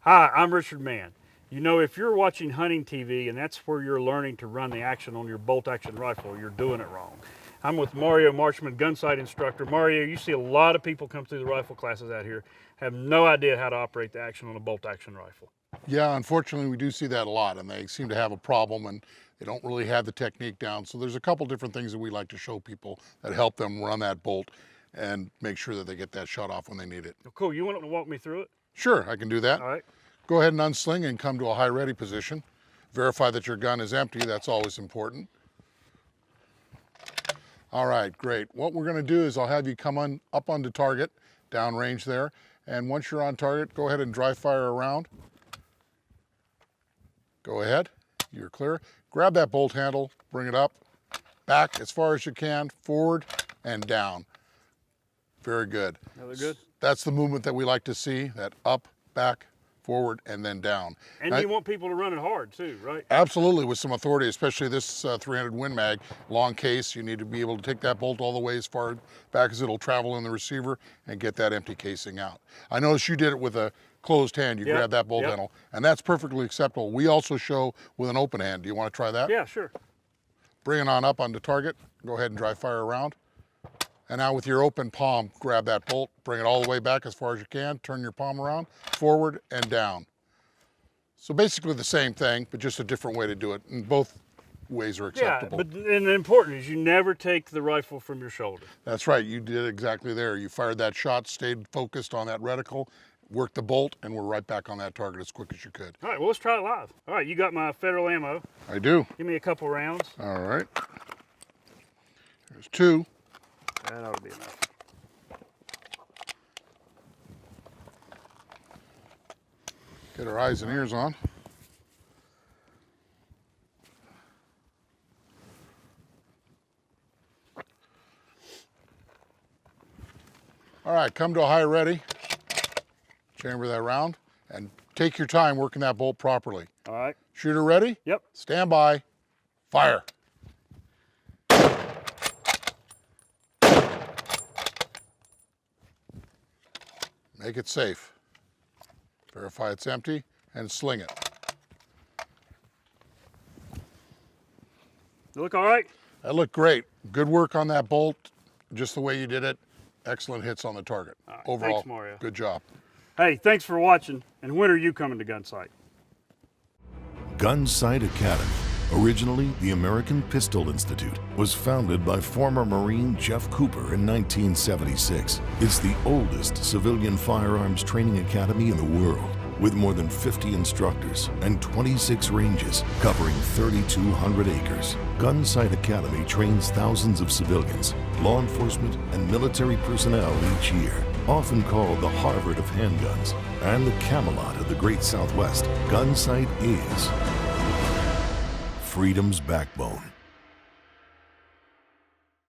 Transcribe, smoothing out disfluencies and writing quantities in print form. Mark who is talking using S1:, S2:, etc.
S1: Hi, I'm Richard Mann. You know, if you're watching hunting TV and that's where you're learning to run the action on your bolt-action rifle, you're doing it wrong. I'm with Mario Marchman, gunsight instructor. Mario, you see a lot of people come through the rifle classes out here, have no idea how to operate the action on a bolt-action rifle.
S2: Yeah, unfortunately, we do see that a lot, and they seem to have a problem, and they don't really have the technique down. So there's a couple different things that we like to show people that help them run that bolt and make sure that they get that shot off when they need it.
S1: Oh, cool. You want to walk me through it?
S2: Sure, I can do that.
S1: All right.
S2: Go ahead and unsling and come to a high ready position. Verify that your gun is empty. That's always important. All right, great. What we're going to do is I'll have you come on up onto target, downrange there, and once you're on target, go ahead and dry fire around. Go ahead, you're clear. Grab that bolt handle, bring it up, back as far as you can, forward and down. Very good.
S1: Another good.
S2: That's the movement that we like to see, that up, back, forward, and then down.
S1: And
S2: now,
S1: you want people to run it hard too, right?
S2: Absolutely, with some authority, especially this 300 Win Mag, long case. You need to be able to take that bolt all the way as far back as it'll travel in the receiver and get that empty casing out. I noticed you did it with a closed hand. You grabbed that bolt handle, and that's perfectly acceptable. We also show with an open hand. Do you want to try that?
S1: Yeah, sure.
S2: Bring it on up onto target. Go ahead and dry fire around. And now with your open palm, grab that bolt, bring it all the way back as far as you can, turn your palm around, forward and down. So basically the same thing, but just a different way to do it. And both ways are acceptable.
S1: Yeah, but and the important is you never take the rifle from your shoulder.
S2: That's right, you did exactly there. You fired that shot, stayed focused on that reticle, worked the bolt, and we're right back on that target as quick as you could.
S1: All right, well, let's try it live. All right, you got my federal ammo.
S2: I do.
S1: Give me a couple rounds.
S2: All right. There's two.
S1: That ought to be enough.
S2: Get our eyes and ears on. All right, come to a high ready. Chamber that round and take your time working that bolt properly.
S1: All right.
S2: Shooter ready?
S1: Yep.
S2: Stand by. Fire. Make it safe. Verify it's empty and sling it.
S1: You look all right?
S2: That looked great. Good work on that bolt, just the way you did it. Excellent hits on the target.
S1: All right,
S2: overall,
S1: thanks, Mario.
S2: Good job.
S1: Hey, thanks for watching. And when are you coming to Gunsight?
S3: Gunsight Academy, originally the American Pistol Institute, was founded by former Marine Jeff Cooper in 1976. It's the oldest civilian firearms training academy in the world, with more than 50 instructors and 26 ranges covering 3,200 acres. Gunsight Academy trains thousands of civilians, law enforcement, and military personnel each year. Often called the Harvard of handguns and the Camelot of the Great Southwest, Gunsight is freedom's backbone.